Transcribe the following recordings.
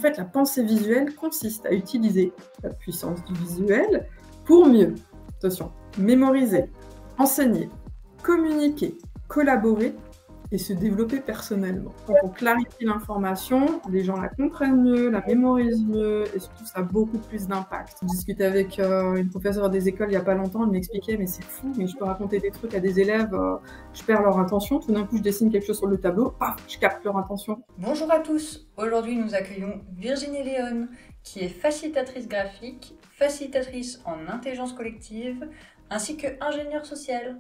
fait, la pensée visuelle consiste à utiliser la puissance du visuel pour mieux, attention, mémoriser, enseigner, communiquer, collaborer et se développer personnellement. Quand on clarifie l'information, les gens la comprennent mieux, la mémorisent mieux et surtout ça a beaucoup plus d'impact. Je discutais avec une professeure des écoles il n'y a pas longtemps, elle m'expliquait mais c'est fou, mais je peux raconter des trucs à des élèves, je perds leur attention, tout d'un coup je dessine quelque chose sur le tableau, paf, je capte leur attention. Bonjour à tous, aujourd'hui nous accueillons Virginie Léon qui est facilitatrice graphique, facilitatrice en intelligence collective ainsi que ingénieure sociale.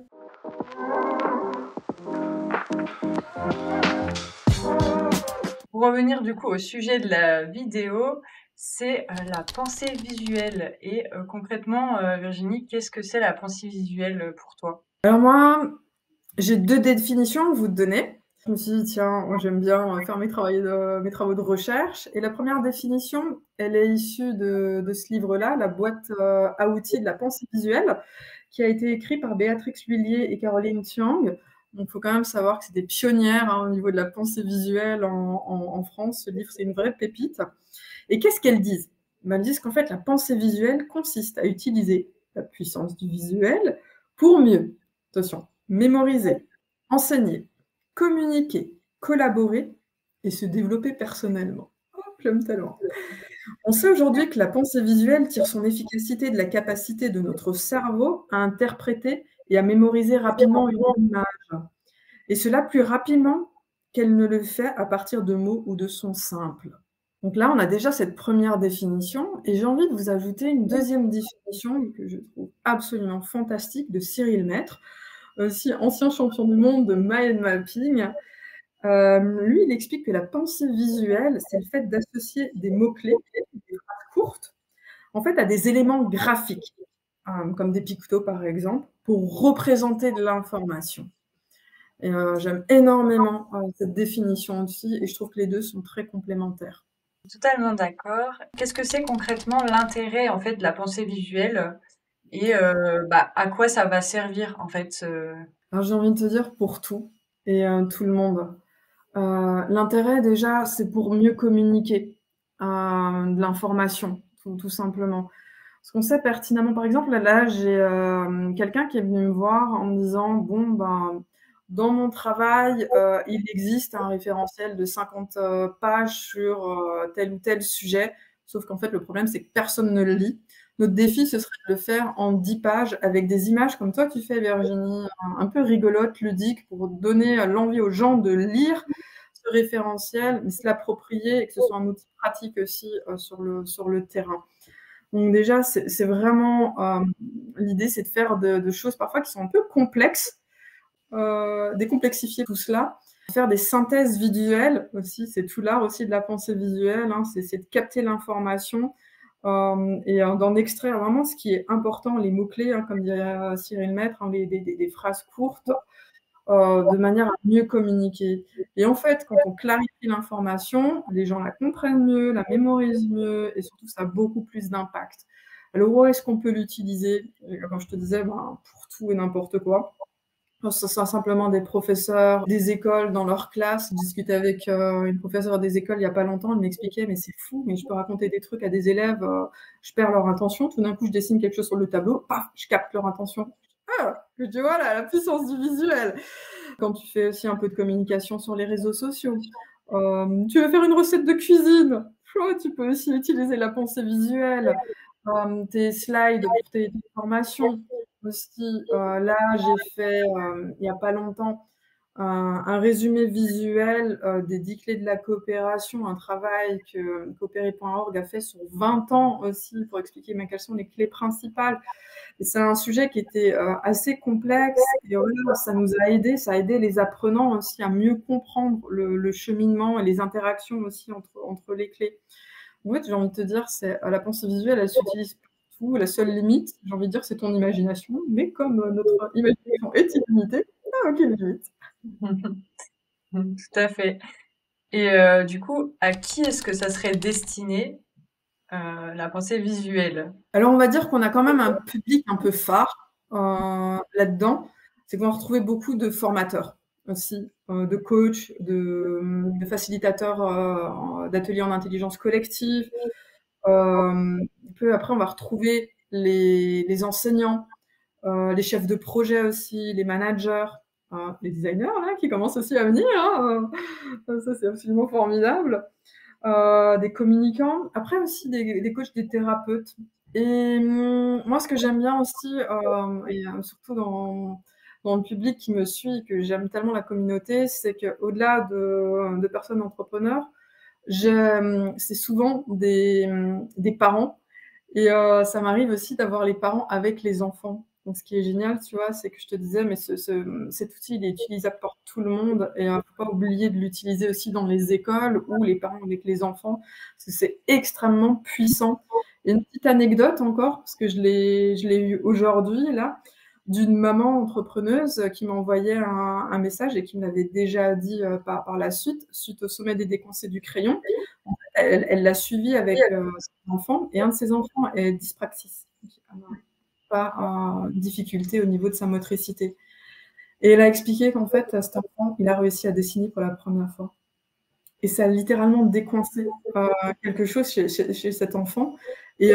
Pour revenir du coup au sujet de la vidéo, c'est la pensée visuelle. Et concrètement, Virginie, qu'est-ce que c'est la pensée visuelle pour toi? Alors moi, j'ai 2 définitions à vous donner. Je me suis dit: «Tiens, moi j'aime bien faire mes travaux de recherche» et la première définition, elle est issue de ce livre-là, La boîte à outils de la pensée visuelle, qui a été écrit par Béatrix Lhuillier et Caroline Thiang. Donc faut quand même savoir que c'est des pionnières, hein, au niveau de la pensée visuelle en France. Ce livre, c'est une vraie pépite. Et qu'est-ce qu'elles disent? Elles disent qu'en fait, la pensée visuelle consiste à utiliser la puissance du visuel pour mieux, attention, mémoriser, enseigner, communiquer, collaborer et se développer personnellement. Hop, l'homme talent. On sait aujourd'hui que la pensée visuelle tire son efficacité de la capacité de notre cerveau à interpréter et à mémoriser rapidement une image. Et cela plus rapidement qu'elle ne le fait à partir de mots ou de sons simples. Donc là, on a déjà cette première définition et j'ai envie de vous ajouter une deuxième définition que je trouve absolument fantastique de Cyril Maître, aussi ancien champion du monde de mind mapping. Lui, il explique que la pensée visuelle, c'est le fait d'associer des mots-clés, des phrases courtes, en fait, à des éléments graphiques, comme des pictos par exemple, pour représenter de l'information. Et j'aime énormément cette définition aussi et je trouve que les deux sont très complémentaires. Totalement d'accord. Qu'est-ce que c'est concrètement l'intérêt en fait de la pensée visuelle et à quoi ça va servir en fait? Alors j'ai envie de te dire pour tout et tout le monde. L'intérêt déjà, c'est pour mieux communiquer de l'information, tout simplement. Parce qu'on sait pertinemment, par exemple, là j'ai quelqu'un qui est venu me voir en me disant: «Bon, ben, dans mon travail, il existe un référentiel de 50 pages sur tel ou tel sujet, sauf qu'en fait, le problème, c'est que personne ne le lit. Notre défi, ce serait de le faire en 10 pages avec des images comme toi tu fais, Virginie, un peu rigolotes, ludiques, pour donner l'envie aux gens de lire ce référentiel, mais se l'approprier et que ce soit un outil pratique aussi sur le terrain». Donc déjà, c'est vraiment l'idée, c'est de faire de choses parfois qui sont un peu complexes, décomplexifier tout cela, faire des synthèses visuelles aussi, c'est tout l'art aussi de la pensée visuelle, hein, c'est de capter l'information et d'en extraire vraiment ce qui est important, les mots-clés, hein, comme dirait Cyril Maître, hein, des phrases courtes, de manière à mieux communiquer. Et en fait, quand on clarifie l'information, les gens la comprennent mieux, la mémorisent mieux et surtout ça a beaucoup plus d'impact. Alors où est-ce qu'on peut l'utiliser? Comme je te disais, ben, pour tout et n'importe quoi. Ce sont simplement des professeurs des écoles dans leur classe. Je discutais avec une professeure des écoles il n'y a pas longtemps, elle m'expliquait mais c'est fou, mais je peux raconter des trucs à des élèves, je perds leur attention, tout d'un coup je dessine quelque chose sur le tableau, paf, je capte leur attention. Ah, tu vois là, la puissance du visuel. Quand tu fais aussi un peu de communication sur les réseaux sociaux, tu veux faire une recette de cuisine, tu peux aussi utiliser la pensée visuelle, tes slides pour tes formations aussi. Là, j'ai fait, il y a pas longtemps, un résumé visuel, des 10 clés de la coopération, un travail que coopérer.org a fait sur 20 ans aussi pour expliquer, mais quelles sont les clés principales. Et c'est un sujet qui était assez complexe et voilà, ça nous a aidés, ça a aidé les apprenants aussi à mieux comprendre le cheminement et les interactions aussi entre les clés. En fait, j'ai envie de te dire, c'est la pensée visuelle, elle s'utilise pour tout. La seule limite, j'ai envie de dire, c'est ton imagination, mais comme notre imagination est illimitée, aucune limite. Tout à fait. Et du coup, à qui est-ce que ça serait destiné, la pensée visuelle? Alors, on va dire qu'on a quand même un public un peu phare là-dedans, c'est qu'on va retrouver beaucoup de formateurs. aussi, de coach, de facilitateur d'ateliers en intelligence collective. Après, on va retrouver les enseignants, les chefs de projet aussi, les managers, les designers là, qui commencent aussi à venir. Hein, ça, c'est absolument formidable. Des communicants. Après aussi des coachs, des thérapeutes. Et moi, ce que j'aime bien aussi, et surtout dans le public qui me suit, que j'aime tellement la communauté, c'est qu'au-delà de personnes entrepreneurs, c'est souvent des parents. Et ça m'arrive aussi d'avoir les parents avec les enfants. Donc, ce qui est génial, tu vois, c'est que je te disais, mais cet outil, il est utilisable par tout le monde. Et il ne faut pas oublier de l'utiliser aussi dans les écoles ou les parents avec les enfants, parce que c'est extrêmement puissant. Et une petite anecdote encore, parce que je l'ai eu aujourd'hui, là, d'une maman entrepreneuse qui m'a envoyé un message et qui me l'avait déjà dit par la suite, suite au sommet des déconcés du crayon. Elle l'a suivi avec son enfant, et un de ses enfants est dyspraxis, pas difficulté au niveau de sa motricité. Et elle a expliqué qu'en fait, cet enfant, il a réussi à dessiner pour la première fois. Et ça a littéralement décoincé quelque chose chez cet enfant. Et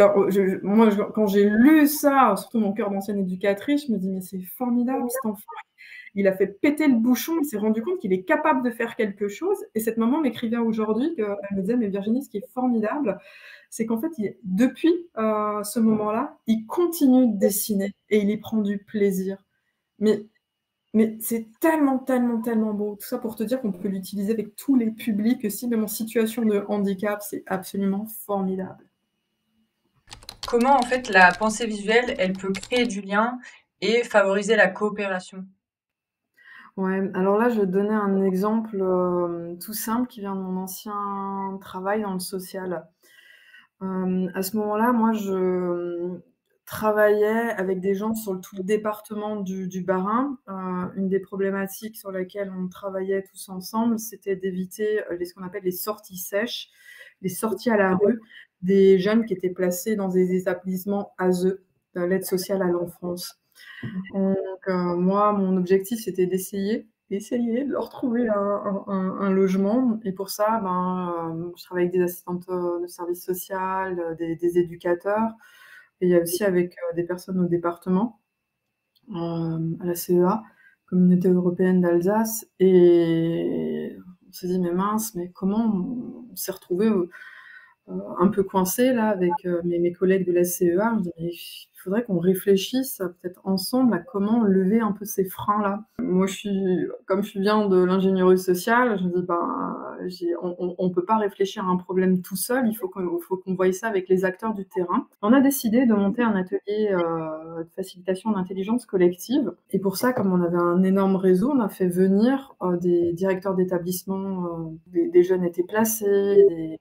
moi, quand j'ai lu ça, surtout mon cœur d'ancienne éducatrice, je me dis, mais c'est formidable, cet enfant. Il a fait péter le bouchon, il s'est rendu compte qu'il est capable de faire quelque chose. Et cette maman m'écrivait aujourd'hui qu'elle me disait, mais Virginie, ce qui est formidable, c'est qu'en fait, depuis ce moment-là, il continue de dessiner et il y prend du plaisir. Mais c'est tellement, tellement, tellement beau. Tout ça pour te dire qu'on peut l'utiliser avec tous les publics aussi, même en situation de handicap, c'est absolument formidable. Comment, en fait, la pensée visuelle, elle peut créer du lien et favoriser la coopération? Ouais, alors là, je vais te donner un exemple tout simple qui vient de mon ancien travail dans le social. À ce moment-là, moi, je travaillais avec des gens sur tout le département du Bas-Rhin. Une des problématiques sur laquelle on travaillait tous ensemble, c'était d'éviter ce qu'on appelle les sorties sèches, les sorties à la rue des jeunes qui étaient placés dans des établissements ASE, l'aide sociale à l'enfance. Donc, moi, mon objectif, c'était d'essayer de leur trouver un logement. Et pour ça, je travaille avec des assistantes de service social, des éducateurs. Et il y a aussi avec des personnes au département, à la CEA, Communauté européenne d'Alsace. Et on s'est dit, mais mince, mais comment on s'est retrouvés un peu coincée là avec mes collègues de la CEA. Je me dis, mais il faudrait qu'on réfléchisse peut-être ensemble à comment lever un peu ces freins-là. Moi, comme je viens de l'ingénierie sociale, je me dis, on peut pas réfléchir à un problème tout seul, il faut qu'on voie ça avec les acteurs du terrain. On a décidé de monter un atelier de facilitation d'intelligence collective. Et pour ça, comme on avait un énorme réseau, on a fait venir des directeurs d'établissement, des jeunes étaient placés,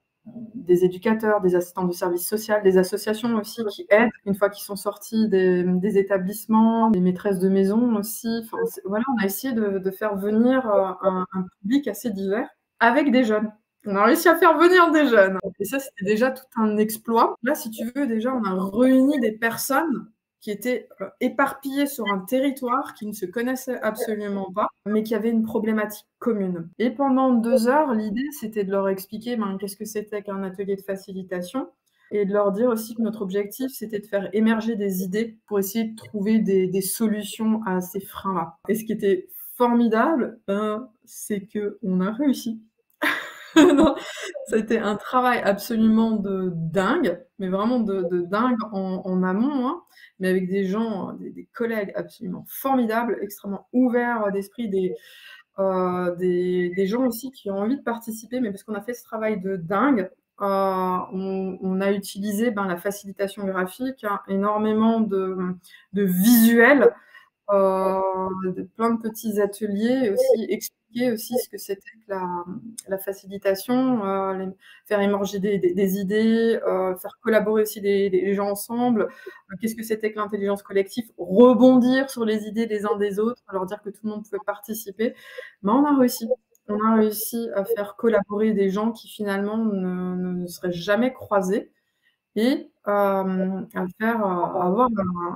des éducateurs, des assistants de service social, des associations aussi qui aident une fois qu'ils sont sortis des établissements, des maîtresses de maison aussi. Enfin, voilà, on a essayé de faire venir un public assez divers avec des jeunes. On a réussi à faire venir des jeunes. Et ça, c'était déjà tout un exploit. Là, si tu veux, déjà, on a réuni des personnes qui étaient éparpillées sur un territoire, qui ne se connaissaient absolument pas, mais qui avaient une problématique commune. Et pendant 2 heures, l'idée, c'était de leur expliquer qu'est-ce que c'était qu'un atelier de facilitation, et de leur dire aussi que notre objectif, c'était de faire émerger des idées pour essayer de trouver des solutions à ces freins-là. Et ce qui était formidable, c'est qu'on a réussi. Non, ça a été un travail absolument de dingue, mais vraiment de dingue en amont, hein, mais avec des gens, des collègues absolument formidables, extrêmement ouverts d'esprit, des gens aussi qui ont envie de participer, mais parce qu'on a fait ce travail de dingue, on a utilisé la facilitation graphique, hein, énormément de visuels, plein de petits ateliers, et aussi expliquer aussi ce que c'était que la facilitation, faire émerger des idées, faire collaborer aussi des gens ensemble, qu'est-ce que c'était que l'intelligence collective, rebondir sur les idées des uns des autres, leur dire que tout le monde pouvait participer. On a réussi. On a réussi à faire collaborer des gens qui finalement ne seraient jamais croisés, et à faire, avoir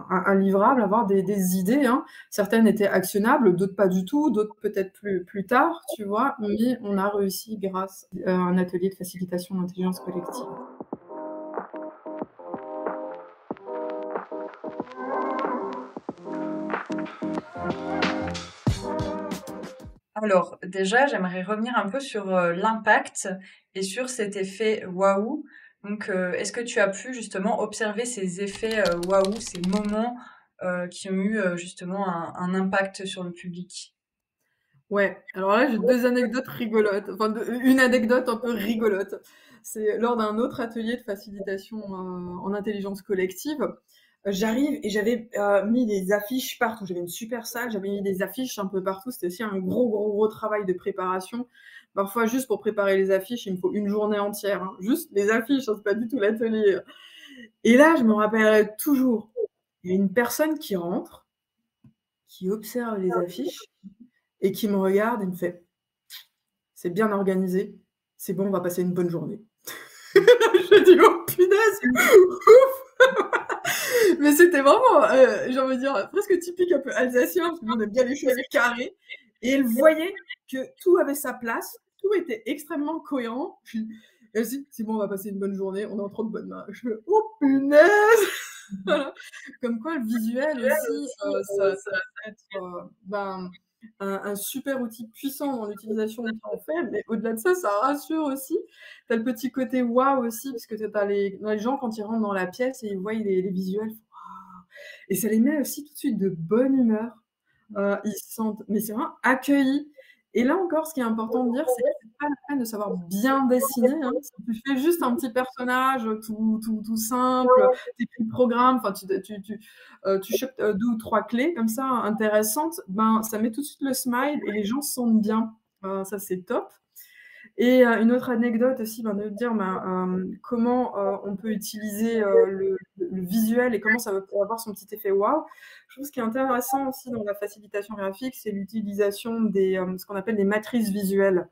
un livrable, avoir des idées, hein. Certaines étaient actionnables, d'autres pas du tout, d'autres peut-être plus tard, tu vois? Mais on a réussi grâce à un atelier de facilitation d'intelligence collective. Alors, déjà, j'aimerais revenir un peu sur l'impact et sur cet effet waouh. Donc, est-ce que tu as pu justement observer ces effets waouh, ces moments qui ont eu justement un impact sur le public? Ouais, alors là, j'ai 2 anecdotes rigolotes, enfin une anecdote un peu rigolote. C'est lors d'un autre atelier de facilitation, en intelligence collective, j'arrive et j'avais, mis des affiches partout. J'avais une super salle, j'avais mis des affiches un peu partout. C'était aussi un gros travail de préparation. Parfois, juste pour préparer les affiches, il me faut une journée entière, hein. Juste les affiches, hein, c'est pas du tout l'atelier. Et là, je me rappellerai toujours, il y a une personne qui rentre, qui observe les affiches et qui me regarde et me fait: «C'est bien organisé, c'est bon, on va passer une bonne journée». Je dis: «Oh punaise, ouf!» Mais c'était vraiment, j'ai envie de dire, presque typique un peu alsacien, parce que nous on aime bien les choses carrées, et elle voyait que tout avait sa place, tout était extrêmement cohérent. Puis elle se dit: «C'est bon, on va passer une bonne journée, on est en trop de bonnes mains». Je fais: «Oh punaise!» Voilà. Comme quoi le visuel aussi, ça peut être, un super outil puissant dans l'utilisation que tu en fais, mais au-delà de ça, ça rassure aussi. Tu as le petit côté waouh aussi, parce que tu as les gens quand ils rentrent dans la pièce et ils voient les visuels, et ça les met aussi tout de suite de bonne humeur. Ils se sentent, mais c'est vraiment accueillis. Et là encore, ce qui est important de dire, c'est que c'est pas la peine de savoir bien dessiner, hein. Si tu fais juste un petit personnage, tout simple, tu écris le programme, enfin tu chopes, 2 ou 3 clés comme ça intéressantes, ben, ça met tout de suite le smile et les gens se sentent bien. Ça, c'est top. Et une autre anecdote aussi, ben, de dire, ben, comment, on peut utiliser, le visuel et comment ça va avoir son petit effet waouh. Je trouve ce qui est intéressant aussi dans la facilitation graphique, c'est l'utilisation des, ce qu'on appelle des matrices visuelles.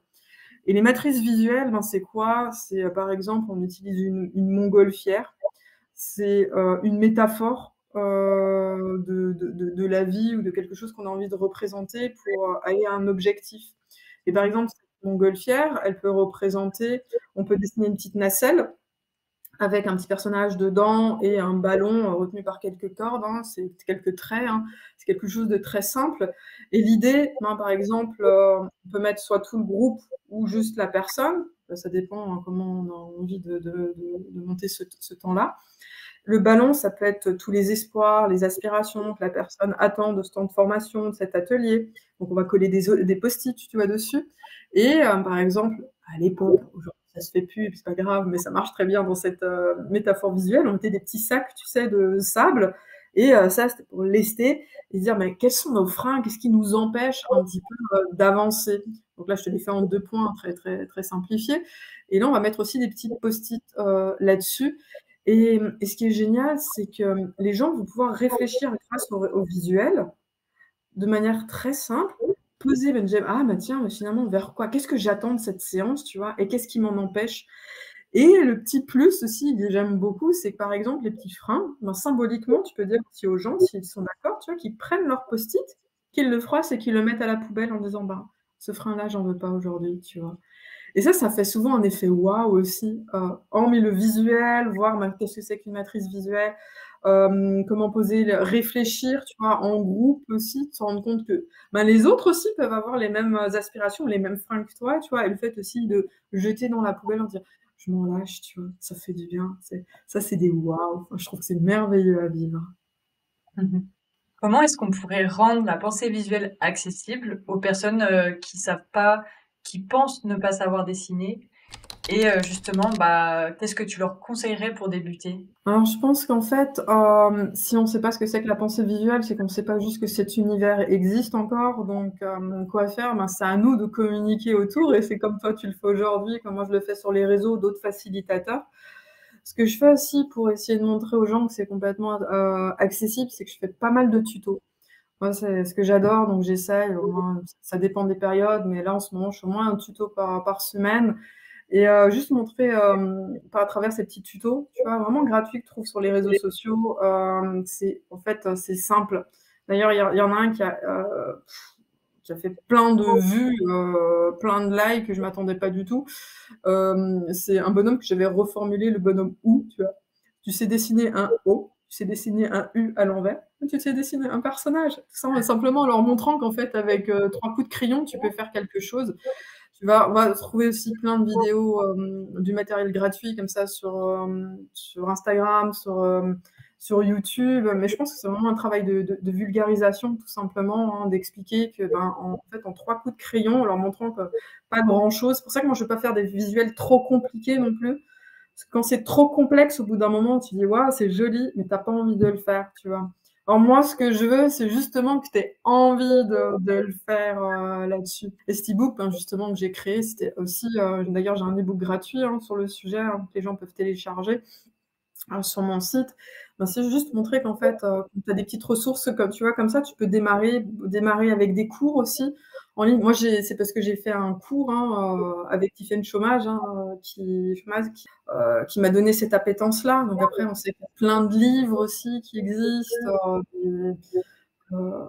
Et les matrices visuelles, ben, c'est quoi? C'est, par exemple, on utilise une montgolfière. C'est, une métaphore, de la vie ou de quelque chose qu'on a envie de représenter pour, aller à un objectif. Et par exemple, cette montgolfière, elle peut représenter, on peut dessiner une petite nacelle avec un petit personnage dedans et un ballon, retenu par quelques cordes, hein, c'est quelques traits, hein. C'est quelque chose de très simple. Et l'idée, ben, par exemple, on peut mettre soit tout le groupe ou juste la personne, ça dépend, hein, comment on a envie de monter ce temps-là. Le ballon, ça peut être tous les espoirs, les aspirations que la personne attend de ce temps de formation, de cet atelier. Donc on va coller des post-it, tu vois, dessus. Et par exemple, à l'époque, aujourd'hui ça se fait plus, et puis c'est pas grave, mais ça marche très bien dans cette métaphore visuelle, on mettait des petits sacs, tu sais, de sable, et ça, c'était pour lester et se dire: «Mais quels sont nos freins? Qu'est-ce qui nous empêche un petit peu, d'avancer?» Donc là, je te l'ai fait en 2 points, très simplifiés. Et là, on va mettre aussi des petits post-it, là-dessus. Et ce qui est génial, c'est que, les gens vont pouvoir réfléchir grâce au visuel, de manière très simple, poser le gem: «Ah bah tiens, mais finalement vers quoi? Qu'est-ce que j'attends de cette séance?» Tu vois? Et qu'est-ce qui m'en empêche? Et le petit plus aussi que j'aime beaucoup, c'est que, par exemple, les petits freins, ben, symboliquement, tu peux dire aussi aux gens, s'ils sont d'accord, tu vois, qu'ils prennent leur post-it, qu'ils le froissent et qu'ils le mettent à la poubelle en disant: «Ben, ce frein-là, j'en veux pas aujourd'hui», tu vois? Et ça fait souvent un effet waouh aussi, hormis le visuel, voir, ben, qu'est-ce que c'est qu'une matrice visuelle, comment poser le réfléchir, tu vois, en groupe aussi, de se rendre compte que, ben, les autres aussi peuvent avoir les mêmes, aspirations, les mêmes freins que toi, tu vois? Et le fait aussi de jeter dans la poubelle en dire: «Je m'en lâche», tu vois? Ça fait du bien, c'est des waouh, enfin, je trouve que c'est merveilleux à vivre. Mmh. Comment est-ce qu'on pourrait rendre la pensée visuelle accessible aux personnes, qui savent pas, qui pensent ne pas savoir dessiner et justement, bah, qu'est-ce que tu leur conseillerais pour débuter? Alors je pense qu'en fait, si on ne sait pas ce que c'est que la pensée visuelle, c'est qu'on ne sait pas juste que cet univers existe encore, donc quoi faire? Ben, c'est à nous de communiquer autour, et c'est comme toi tu le fais aujourd'hui, comme moi je le fais sur les réseaux, d'autres facilitateurs. Ce que je fais aussi pour essayer de montrer aux gens que c'est complètement, accessible, c'est que je fais pas mal de tutos. Moi, c'est ce que j'adore, donc j'essaye au moins, ça dépend des périodes, mais là en ce moment, je fais au moins un tuto par semaine. Et juste montrer à travers ces petits tutos, tu vois, vraiment gratuits que tu trouves sur les réseaux sociaux. C'est en fait c'est simple. D'ailleurs, il y en a un qui a fait plein de vues, plein de likes que je m'attendais pas du tout. C'est un bonhomme que j'avais reformulé, le bonhomme OU, tu vois. Tu sais dessiner un O, tu sais dessiner un U à l'envers, tu sais dessiner un personnage. Simplement en leur montrant qu'en fait, avec 3 coups de crayon, tu peux faire quelque chose. On va trouver aussi plein de vidéos, du matériel gratuit comme ça sur Instagram, sur YouTube. Mais je pense que c'est vraiment un travail de vulgarisation, tout simplement, hein, d'expliquer que, ben, en fait, en 3 coups de crayon, en leur montrant que pas grand-chose. C'est pour ça que moi, je ne veux pas faire des visuels trop compliqués non plus. Parce que quand c'est trop complexe, au bout d'un moment, tu dis, waouh, c'est joli, mais tu n'as pas envie de le faire, tu vois. Alors moi, ce que je veux, c'est justement que tu aies envie de le faire là-dessus. Et cet e-book, ben, justement, que j'ai créé, c'était aussi, d'ailleurs, j'ai un e-book gratuit hein, sur le sujet, hein, que les gens peuvent télécharger sur mon site. Ben, c'est juste montrer qu'en fait, tu as des petites ressources comme tu vois, comme ça, tu peux démarrer avec des cours aussi en ligne. Moi, c'est parce que j'ai fait un cours hein, avec Tiffaine Chômage, hein, qui m'a donné cette appétence-là. Donc après, on sait qu'il y a plein de livres aussi qui existent, euh,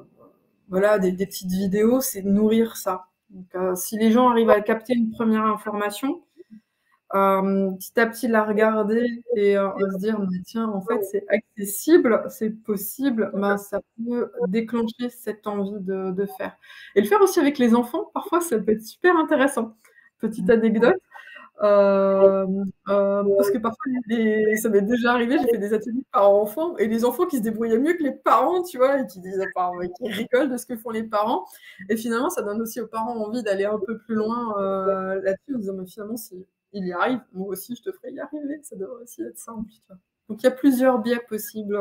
voilà, des petites vidéos, c'est de nourrir ça. Donc, si les gens arrivent à capter une première information, petit à petit la regarder et se dire, mais tiens, en fait, c'est accessible, c'est possible, ben, ça peut déclencher cette envie de faire. Et le faire aussi avec les enfants, parfois, ça peut être super intéressant. Petite anecdote, parce que parfois, ça m'est déjà arrivé, j'ai fait des ateliers parents-enfants et les enfants qui se débrouillaient mieux que les parents, tu vois, et qui disent, enfin, ouais, qui rigolent de ce que font les parents. Et finalement, ça donne aussi aux parents envie d'aller un peu plus loin là-dessus, en disant, mais finalement, si il y arrive, moi aussi, je te ferai y arriver. Ça devrait aussi être simple, tu vois. Donc, il y a plusieurs biais possibles,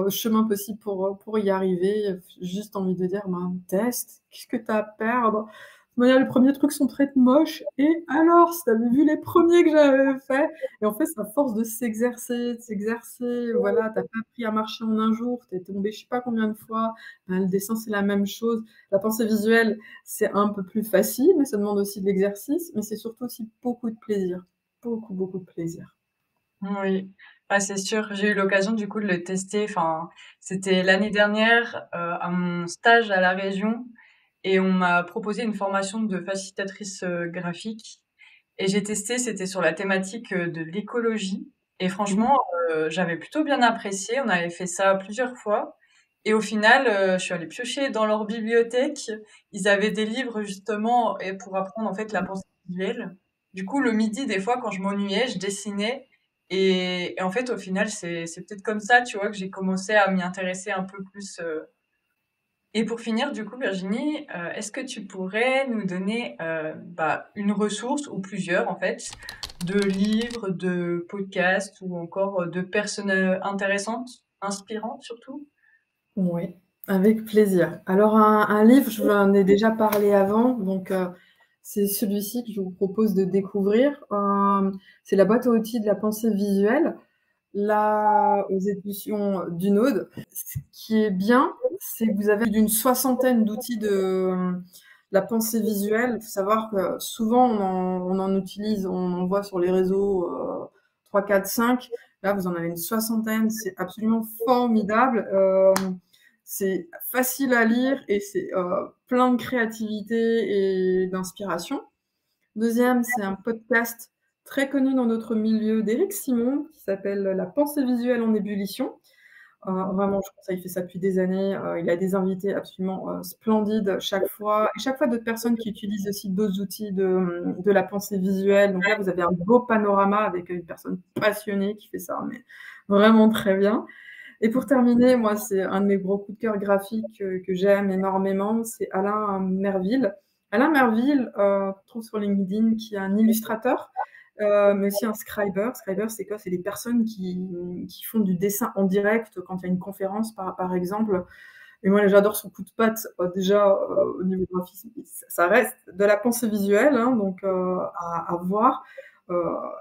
chemins possibles pour y arriver. Juste envie de dire, ben, teste, qu'est-ce que tu as à perdre? De toute manière, les premiers trucs sont très moches. Et alors, si tu avais vu les premiers que j'avais faits, et en fait, c'est à force de s'exercer, voilà, tu n'as pas appris à marcher en un jour, tu es tombé je sais pas combien de fois, ben, le dessin, c'est la même chose. La pensée visuelle, c'est un peu plus facile, mais ça demande aussi de l'exercice, mais c'est surtout aussi beaucoup de plaisir. Beaucoup, beaucoup de plaisir. Oui, ah, c'est sûr. J'ai eu l'occasion du coup de le tester. Enfin, c'était l'année dernière à mon stage à la région et on m'a proposé une formation de facilitatrice graphique et j'ai testé. C'était sur la thématique de l'écologie et Mmh. franchement, j'avais plutôt bien apprécié. On avait fait ça plusieurs fois et au final, je suis allée piocher dans leur bibliothèque. Ils avaient des livres justement et pour apprendre en fait la pensée visuelle. Du coup, le midi, des fois, quand je m'ennuyais, je dessinais et en fait, au final, c'est peut-être comme ça, tu vois, que j'ai commencé à m'y intéresser un peu plus. Et pour finir, du coup, Virginie, est-ce que tu pourrais nous donner bah, une ressource ou plusieurs, en fait, de livres, de podcasts ou encore de personnes intéressantes, inspirantes surtout? Oui, avec plaisir. Alors un livre, je vous en ai déjà parlé avant, donc c'est celui-ci que je vous propose de découvrir. C'est La boîte à outils de la pensée visuelle, là aux éditions Dunod. Ce qui est bien, c'est que vous avez plus d'une soixantaine d'outils de la pensée visuelle. Il faut savoir que souvent on en utilise, on en voit sur les réseaux 3, 4, 5. Là, vous en avez une soixantaine, c'est absolument formidable. C'est facile à lire et c'est plein de créativité et d'inspiration. Deuxième, c'est un podcast très connu dans notre milieu d'Éric Simon qui s'appelle La pensée visuelle en ébullition. Vraiment, je conseille, il fait ça depuis des années. Il a des invités absolument splendides chaque fois. Et chaque fois, d'autres personnes qui utilisent aussi d'autres outils de la pensée visuelle. Donc là, vous avez un beau panorama avec une personne passionnée qui fait ça, mais vraiment très bien. Et pour terminer, moi, c'est un de mes gros coups de cœur graphiques que j'aime énormément, c'est Alain Merville. Alain Merville, qu'on trouve sur LinkedIn, qui est un illustrateur, mais aussi un scriber. Scriber, c'est quoi? C'est les personnes qui font du dessin en direct quand il y a une conférence, par exemple. Et moi, j'adore son coup de patte. Déjà, au niveau graphisme, ça reste de la pensée visuelle, hein, donc à voir.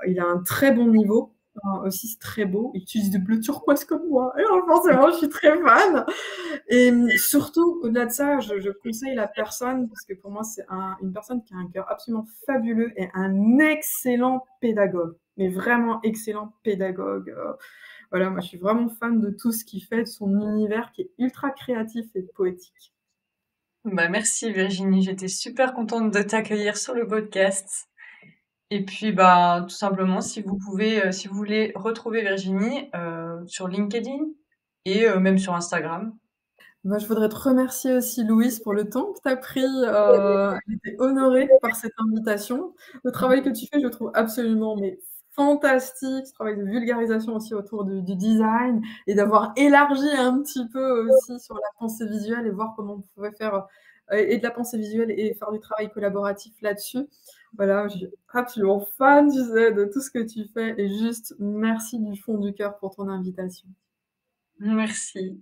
Il a un très bon niveau. Aussi, c'est très beau. Il utilise du bleu turquoise comme moi. Et alors, forcément, je suis très fan. Et surtout, au-delà de ça, je conseille la personne, parce que pour moi, c'est une personne qui a un cœur absolument fabuleux et un excellent pédagogue. Mais vraiment excellent pédagogue. Voilà, moi, je suis vraiment fan de tout ce qu'il fait, de son univers qui est ultra créatif et poétique. Bah, merci Virginie, j'étais super contente de t'accueillir sur le podcast. Et puis, bah, tout simplement, si vous voulez retrouver Virginie sur LinkedIn et même sur Instagram. Bah, je voudrais te remercier aussi, Louise, pour le temps que tu as pris. J'étais honorée par cette invitation. Le travail que tu fais, je le trouve absolument mais fantastique. Ce travail de vulgarisation aussi autour du design et d'avoir élargi un petit peu aussi sur la pensée visuelle et voir comment on pouvait faire et de la pensée visuelle et faire du travail collaboratif là-dessus. Voilà, je suis absolument fan, tu sais, de tout ce que tu fais et juste merci du fond du cœur pour ton invitation. Merci.